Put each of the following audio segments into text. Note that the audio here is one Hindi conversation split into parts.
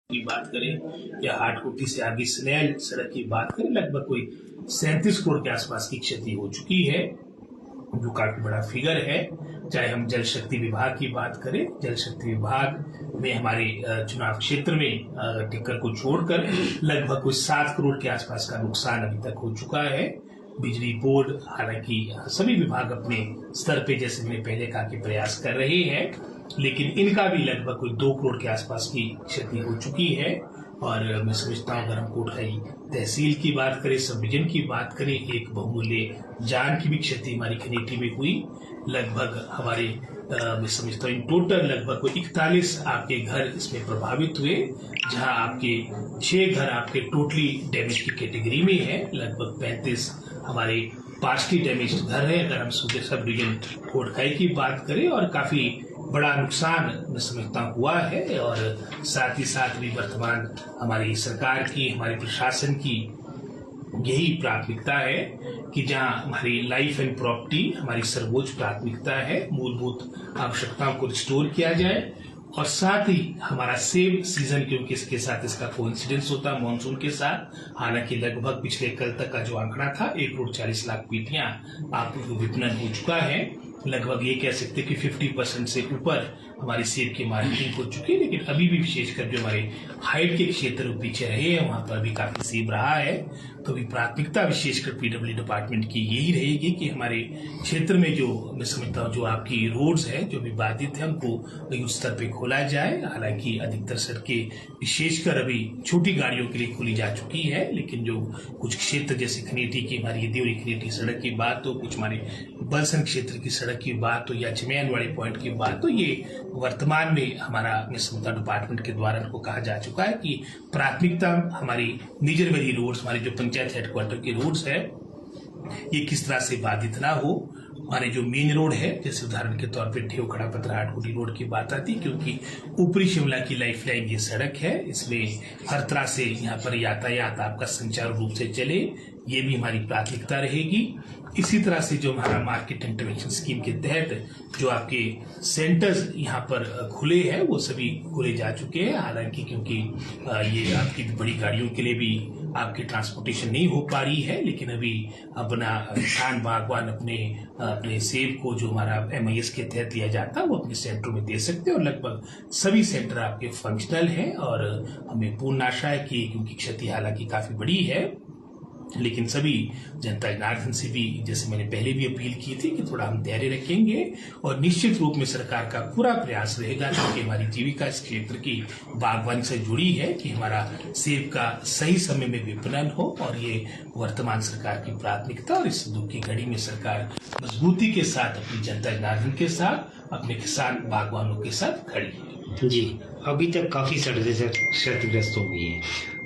की बात करें या हाटकोटी से आगे स्नेल सड़क की बात करें, लगभग कोई 37 करोड़ के आसपास की क्षति हो चुकी है, जो काफी बड़ा फिगर है। चाहे हम जल शक्ति विभाग की बात करें, जल शक्ति विभाग में हमारे चुनाव क्षेत्र में टिक्कर को छोड़कर लगभग कोई 7 करोड़ के आसपास का नुकसान अभी तक हो चुका है। बिजली बोर्ड हालांकि सभी विभाग अपने स्तर पे, जैसे मैंने पहले कहा, कि प्रयास कर रहे हैं, लेकिन इनका भी लगभग कोई 2 करोड़ के आसपास की क्षति हो चुकी है। और मैं समझता हूँ अगर हम कोटखाई तहसील की बात करें, सब डिवीजन की बात करें, एक बहुमूल्य जान की भी क्षति हमारी खनीटी में हुई। लगभग हमारे मैं समझता हूँ इन टोटल लगभग कोई 41 आपके घर इसमें प्रभावित हुए, जहां आपके 6 घर आपके टोटली डैमेज की कैटेगरी में है। लगभग 35 हमारे पार्शली डैमेज घर है अगर हम सूबे सब डिवीजन कोटखाई की बात करें, और काफी बड़ा नुकसान मैं समझता हुआ है। और साथ ही साथ भी वर्तमान हमारी सरकार की, हमारे प्रशासन की यही प्राथमिकता है कि जहां हमारी लाइफ एंड प्रॉपर्टी हमारी सर्वोच्च प्राथमिकता है, मूलभूत आवश्यकताओं को रिस्टोर किया जाए। और साथ ही हमारा सेब सीजन, क्योंकि इसके साथ इसका कोइंसिडेंस होता है मानसून के साथ, हालांकि लगभग पिछले कल तक का जो आंकड़ा था 1,40,00,000 पेटियां आप विपणन हो चुका है। लगभग ये कह सकते हैं कि 50% से ऊपर हमारी सेब की मार्केटिंग हो चुकी है। लेकिन अभी भी विशेषकर जो हमारे हाइट के क्षेत्र पीछे रहे हैं, वहां पर भी काफी सेब रहा है। तो भी प्राथमिकता विशेषकर पीडब्ल्यू डिपार्टमेंट की यही रहेगी कि हमारे क्षेत्र में जो मैं समझता हूँ जो आपकी रोड्स है जो भी बाधित है, उनको उस स्तर पे खोला जाए। हालांकि अधिकतर सड़कें विशेषकर अभी छोटी गाड़ियों के लिए खोली जा चुकी है, लेकिन जो कुछ क्षेत्र जैसे खनीटी की हमारी देवरी खनीटी सड़क की बात हो, कुछ हमारे बलसन क्षेत्र की सड़क की बात हो, या चमैन वाले पॉइंट की बात हो, ये वर्तमान में हमारा मैं समझता डिपार्टमेंट के द्वारा इनको कहा जा चुका है कि प्राथमिकता हमारी निजर वाली रोड्स, हमारी जो पंचायत हेडक्वार्टर की रोड्स है, ये किस तरह से बाधित ना हो। हमारे जो मेन रोड है, जैसे उदाहरण के तौर पे ठेव खड़ा पत्रा हाटकोटी रोड की बात आती, क्योंकि ऊपरी शिमला की लाइफलाइन ये सड़क है, इसमें हर तरह से यहाँ पर यातायात आपका संचार रूप से चले, ये भी हमारी प्राथमिकता रहेगी। इसी तरह से जो हमारा मार्केट इंटरवेंशन स्कीम के तहत जो आपके सेंटर्स यहाँ पर खुले हैं, वो सभी खुले जा चुके हैं। हालांकि क्योंकि ये आपकी बड़ी गाड़ियों के लिए भी आपकी ट्रांसपोर्टेशन नहीं हो पा रही है, लेकिन अभी अपना किसान बागवान अपने सेब को जो हमारा MIS के तहत दिया जाता है वो अपने सेंटरों में दे सकते हैं। और लगभग सभी सेंटर आपके फंक्शनल हैं, और हमें पूर्ण आशा है कि क्योंकि क्षति हालांकि काफी बड़ी है, लेकिन सभी जनता जनार्दन से भी, जैसे मैंने पहले भी अपील की थी, कि थोड़ा हम धैर्य रखेंगे और निश्चित रूप में सरकार का पूरा प्रयास रहेगा, क्योंकि हमारी जीविका इस क्षेत्र की बागवानी से जुड़ी है, कि हमारा सेब का सही समय में विपणन हो। और ये वर्तमान सरकार की प्राथमिकता, और इस दुख की घड़ी में सरकार मजबूती के साथ अपनी जनता जनार्दन के साथ, अपने किसान बागवानों के साथ खड़ी है। जी, अभी तक काफी सड़कें क्षतिग्रस्त हो गई हैं,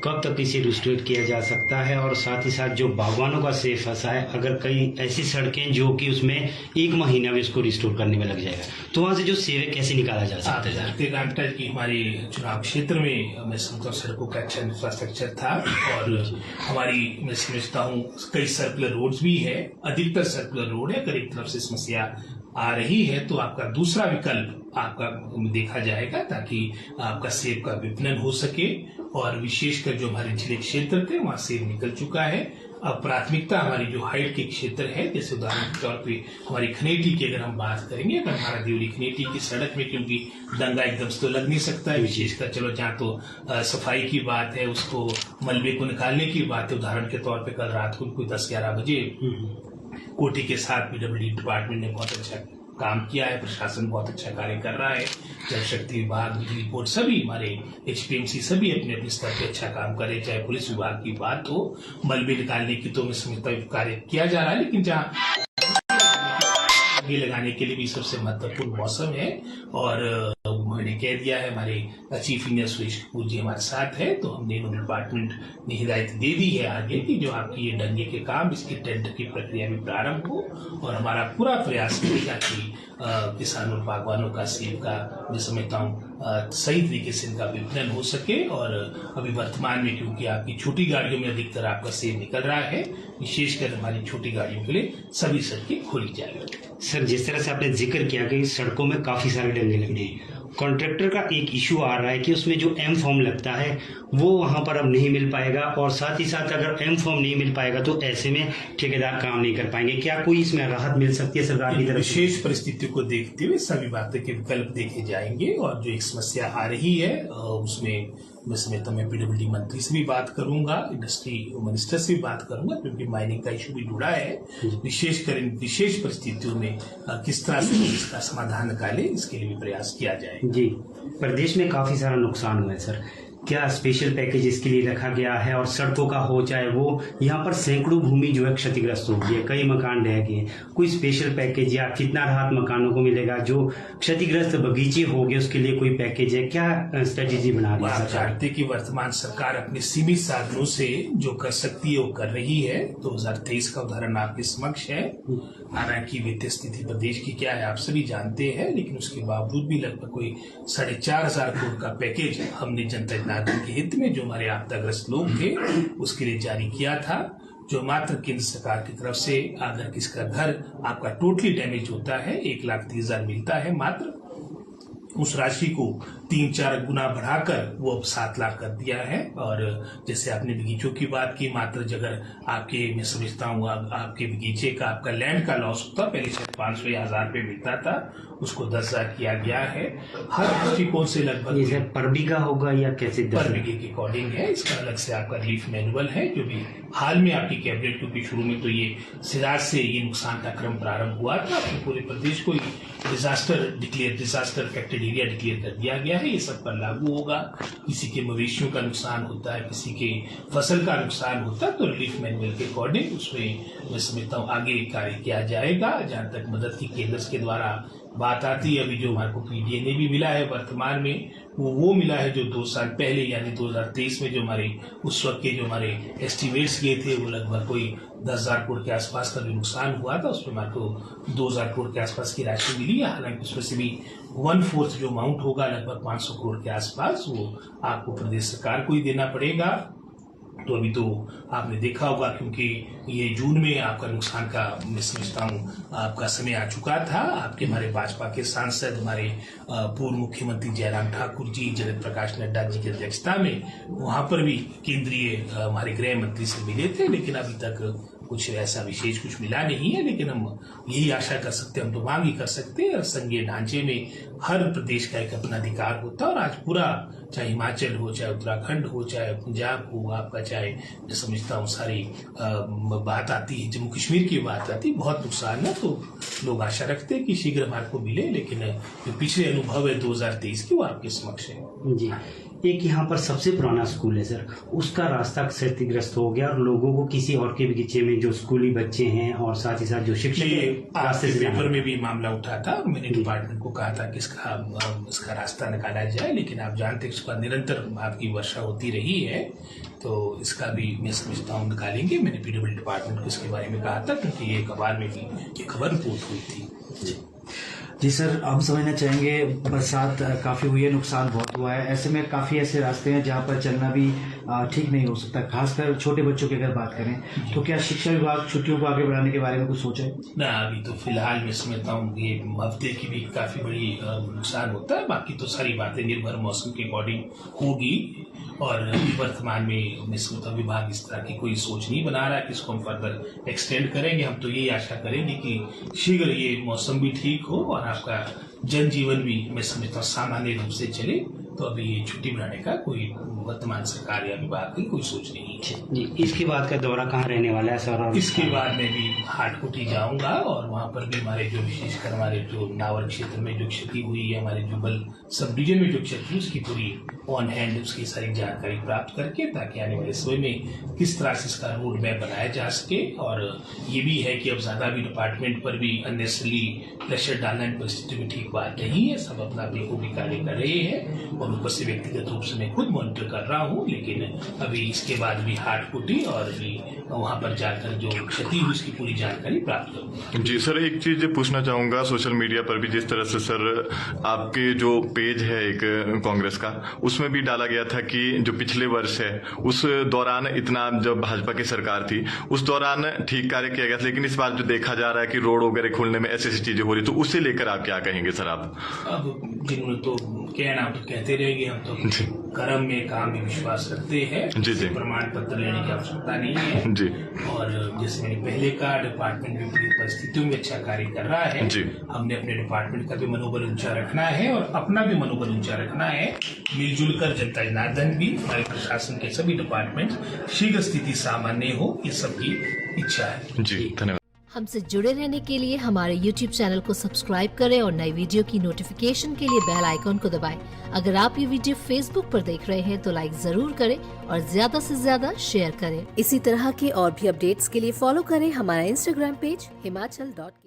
कब तक इसे रिस्टोर किया जा सकता है? और साथ ही साथ जो बागवानों का सेब फंसा है, अगर कई ऐसी सड़कें जो कि उसमें 1 महीना भी उसको रिस्टोर करने में लग जाएगा, तो वहां से जो सेब है कैसे निकाला जा सकता है? आपको जानता है कि हमारे चुनाव क्षेत्र में मैं समझता हूँ सड़कों का अच्छा इंफ्रास्ट्रक्चर था, और हमारी मैं समझता हूँ कई सर्कुलर रोड्स भी है, अधिकतर सर्कुलर रोड है। अगर एक तरफ से समस्या आ रही है तो आपका दूसरा विकल्प आपका देखा जाएगा, ताकि आपका सेब का विपणन हो सके। और विशेषकर जो हमारे जिले क्षेत्र थे वहां सेब निकल चुका है। अब प्राथमिकता हमारी जो हाइट के क्षेत्र है, जैसे उदाहरण के तौर पे हमारी खनीटी की अगर हम बात करेंगे, अगर हमारा देवरी खनीटी की सड़क में, क्योंकि दंगा एकदम से तो लग नहीं सकता है, विशेषकर चलो जहाँ तो सफाई की बात है, उसको मलबे को निकालने की बात है। उदाहरण के तौर पे कल रात को कोई 10-11 बजे कोटी के साथ पीडब्ल्यूडी डिपार्टमेंट ने बहुत अच्छा काम किया है, प्रशासन बहुत अच्छा कार्य कर रहा है, जल शक्ति विभाग, बिजली बोर्ड, सभी हमारे HPMC सभी अपने अपने स्तर पे अच्छा काम करे। चाहे पुलिस विभाग की बात हो, मलबे निकालने की तो मैं समझता हूँ कार्य किया जा रहा है, लेकिन जहाँ आगे लगाने के लिए भी सबसे महत्वपूर्ण मौसम है। और मैंने कह दिया है, हमारे चीफ इंजीनियर सुरेश कपूर जी हमारे साथ है, तो हमने डिपार्टमेंट ने हिदायत दे दी है आगे की जो आपकी ये डंगे के काम, इसकी टेंडर की प्रक्रिया भी प्रारंभ हो। और हमारा पूरा प्रयास रहेगा कि किसानों बागवानों का सेब का मैं समझता हूँ सही तरीके से इनका विपणन हो सके। और अभी वर्तमान में क्योंकि आपकी छोटी गाड़ियों में अधिकतर आपका सेब निकल रहा है, विशेषकर हमारी छोटी गाड़ियों के लिए सभी सड़कें खोली जाएगी। सर, जिस तरह से आपने जिक्र किया कि सड़कों में काफी सारे डंगे लगे, कॉन्ट्रैक्टर का एक इशू आ रहा है कि उसमें जो एम फॉर्म लगता है वो वहां पर अब नहीं मिल पाएगा, और साथ ही साथ अगर एम फॉर्म नहीं मिल पाएगा तो ऐसे में ठेकेदार काम नहीं कर पाएंगे। क्या कोई इसमें राहत मिल सकती है सरकार की तरफ से? विशेष परिस्थितियों को देखते हुए सभी बातों के विकल्प देखे जाएंगे, और जो एक समस्या आ रही है उसमें मैं समझता हूँ मैं पीडब्ल्यूडी मंत्री से भी बात करूंगा, इंडस्ट्री मिनिस्टर से भी बात करूंगा, क्योंकि माइनिंग का इशू भी जुड़ा है। विशेष परिस्थितियों में किस तरह से इसका समाधान निकाले, इसके लिए भी प्रयास किया जाए। जी, प्रदेश में काफी सारा नुकसान हुआ है सर, क्या स्पेशल पैकेज इसके लिए रखा गया है? और सड़कों का हो चाहे वो, यहाँ पर सैकड़ों भूमि जो है क्षतिग्रस्त हो गई है, कई मकान ढह गए, कोई स्पेशल पैकेज या कितना राहत मकानों को मिलेगा? जो क्षतिग्रस्त बगीचे हो गए उसके लिए कोई पैकेज है? क्या स्ट्रेटेजी बना रही है आप जानते कि वर्तमान सरकार अपने सीमित साधनों से जो कर सकती है वो कर रही है। 2023 का उदाहरण आपके समक्ष है। हालांकि वित्तीय स्थिति प्रदेश की क्या है आप सभी जानते हैं, लेकिन उसके बावजूद भी लगभग कोई 4,500 करोड़ का पैकेज हमने जनता के हित में जो हमारे आपदाग्रस्त लोग थे उसके लिए जारी किया था। जो मात्र केंद्र सरकार की तरफ से अगर किसका घर आपका टोटली डैमेज होता है 1,30,000 मिलता है, मात्र उस राशि को 3-4 गुना बढ़ाकर वो अब 7 लाख कर दिया है। और जैसे आपने बगीचों की बात की, मात्र अगर आपके मैं समझता हूँ आपके बगीचे का आपका लैंड का लॉस होता, पहले शायद 500 या 1,000 रुपये मिलता था, उसको 10,000 किया गया है। हर दृष्टिकोण से लगभग पर बीघा होगा या कैसे? पर बीघे के अकॉर्डिंग है। इसका अलग से आपका रिलीफ मैनुअल है जो भी हाल में आपकी कैबिनेट, क्योंकि शुरू में तो ये सिराज से ये नुकसान का क्रम प्रारंभ हुआ था, तो पूरे प्रदेश को डिजास्टर अफेक्टेड एरिया डिक्लेयर कर दिया गया है। ये सब पर लागू होगा। किसी के मवेशियों का नुकसान होता है, किसी के फसल का नुकसान होता है, तो रिलीफ मैनुअल के अकॉर्डिंग उसमें मैं समझता हूँ आगे कार्य किया जाएगा। जहां तक मदद की केंद्र के द्वारा बात आती है, अभी जो हमारे को पीडीए भी मिला है वर्तमान में, वो मिला है जो 2 साल पहले यानी 2023 में जो हमारे उस वक्त के जो हमारे एस्टिमेट्स किए थे वो लगभग कोई 10,000 करोड़ के आसपास का जो नुकसान हुआ था, उसमें हमारे को 2,000 करोड़ के आसपास की राशि मिली है। हालांकि उसमें से भी 1/4 जो अमाउंट होगा लगभग 500 करोड़ के आसपास वो आपको प्रदेश सरकार को ही देना पड़ेगा। तो अभी तो आपने देखा होगा, क्योंकि ये जून में आपका नुकसान का मैं समझता हूँ आपका समय आ चुका था। आपके हमारे भाजपा के सांसद, हमारे पूर्व मुख्यमंत्री जयराम ठाकुर जी, जगत प्रकाश नड्डा जी की अध्यक्षता में वहां पर भी केंद्रीय हमारे गृह मंत्री से मिले थे, लेकिन अभी तक कुछ ऐसा विशेष कुछ मिला नहीं है। लेकिन हम यही आशा कर सकते हैं, हम तो मांग ही कर सकते हैं। संघीय ढांचे में हर प्रदेश का एक अपना अधिकार होता है, और आज पूरा चाहे हिमाचल हो, चाहे उत्तराखंड हो, चाहे पंजाब हो, आपका चाहे मैं समझता हूँ सारी बात आती है, जम्मू कश्मीर की बात आती है, बहुत नुकसान है। तो लोग आशा रखते हैं कि शीघ्र हमारे को मिले, लेकिन जो पिछले अनुभव है 2023 की वो आपके समक्ष है। जी, एक यहाँ पर सबसे पुराना स्कूल है सर, उसका रास्ता क्षतिग्रस्त हो गया, और लोगों को किसी और के बगीचे में जो स्कूली बच्चे हैं और साथ ही साथ जो शिक्षक रास्ते से पेपर में भी मामला उठा था। मैंने डिपार्टमेंट को कहा था कि इसका रास्ता निकाला जाए, लेकिन आप जानते हैं इसका निरंतर आपकी वर्षा होती रही है, तो इसका भी मैं समझता हूँ निकालेंगे। मैंने पीडब्ल्यूडी डिपार्टमेंट को इसके बारे में कहा था, क्योंकि ये अखबार में भी ये खबर रिपोर्ट हुई थी। जी सर, हम समझना चाहेंगे बरसात काफ़ी हुई है, नुकसान बहुत हुआ है, ऐसे में काफ़ी ऐसे रास्ते हैं जहाँ पर चलना भी ठीक नहीं हो सकता, खासकर छोटे बच्चों की अगर बात करें तो क्या शिक्षा विभाग छुट्टियों को आगे बढ़ाने के बारे में कुछ सोचा है? ना, अभी तो फिलहाल मैं समझता हूँ ये हफ्ते की भी काफ़ी बड़ी नुकसान होता है। बाकी तो सारी बातें निर्भर मौसम के अकॉर्डिंग होगी, और वर्तमान में मैं समझता हूँ विभाग इस तरह की कोई सोच नहीं बना रहा है कि इसको हम फर्दर एक्सटेंड करेंगे। हम तो यही आशा करेंगे कि शीघ्र ये मौसम भी ठीक हो और आपका जनजीवन भी मैं समझता हूँ सामान्य रूप से चले। तो अभी ये छुट्टी बनाने का कोई वर्तमान सरकार या विभाग की कोई सोच नहीं है। जी, इसके बाद का दौरा कहाँ रहने वाला है सर? और इसके बाद मैं भी हाटकोटी जाऊंगा, और वहाँ पर भी हमारे जो विशेषकर हमारे जो नावर क्षेत्र में जो क्षति हुई है, हमारे जुबल सब डिवीजन में जो क्षति हुई, उसकी पूरी ऑन हैंड उसकी सारी जानकारी प्राप्त करके, ताकि आने वाले समय में किस तरह से इसका रोड मैप बनाया जा सके। और ये भी है कि अब ज्यादा भी डिपार्टमेंट पर भी अननेसेसरी प्रेशर डालना परिस्थिति में ठीक बात नहीं है। सब अपना बेखूबी कार्य कर रहे हैं, और ऊपर से व्यक्तिगत रूप से मैं खुद मॉनिटर कर रहा हूँ। लेकिन अभी इसके बाद भी हाटकोटी और भी वहाँ पर जाकर जो क्षति हुई उसकी पूरी जानकारी प्राप्त करूँगा। जी सर, एक चीज पूछना चाहूंगा, सोशल मीडिया पर भी जिस तरह से सर आपके जो पेज है एक कांग्रेस का, उसमें भी डाला गया था कि जो पिछले वर्ष है उस दौरान इतना जब भाजपा की सरकार थी उस दौरान ठीक कार्य किया गया था, लेकिन इस बार जो देखा जा रहा है कि रोड वगैरह खोलने में ऐसी चीजें हो रही, तो उसे लेकर आप क्या कहेंगे सर? आप अब जिन्होंने तो क्या नाम तो कहते रहेंगे, हम तो जी। कर्म में काम में विश्वास रखते हैं। जी, जी। प्रमाण पत्र लेने की आवश्यकता नहीं है। जी। और जैसे मैंने पहले कहा, डिपार्टमेंट विपरीत परिस्थितियों में अच्छा कार्य कर रहा है। जी। हमने अपने डिपार्टमेंट का भी मनोबल ऊंचा रखना है और अपना भी मनोबल ऊंचा रखना है। मिलजुल कर जनता जनार्दन भी, हमारे प्रशासन के सभी डिपार्टमेंट शीघ्र स्थिति सामान्य हो, ये सबकी इच्छा है। जी, धन्यवाद। हमसे जुड़े रहने के लिए हमारे YouTube चैनल को सब्सक्राइब करें और नई वीडियो की नोटिफिकेशन के लिए बेल आइकॉन को दबाएं। अगर आप ये वीडियो Facebook पर देख रहे हैं तो लाइक जरूर करें और ज्यादा से ज्यादा शेयर करें। इसी तरह के और भी अपडेट्स के लिए फॉलो करें हमारा Instagram पेज himachal.ke।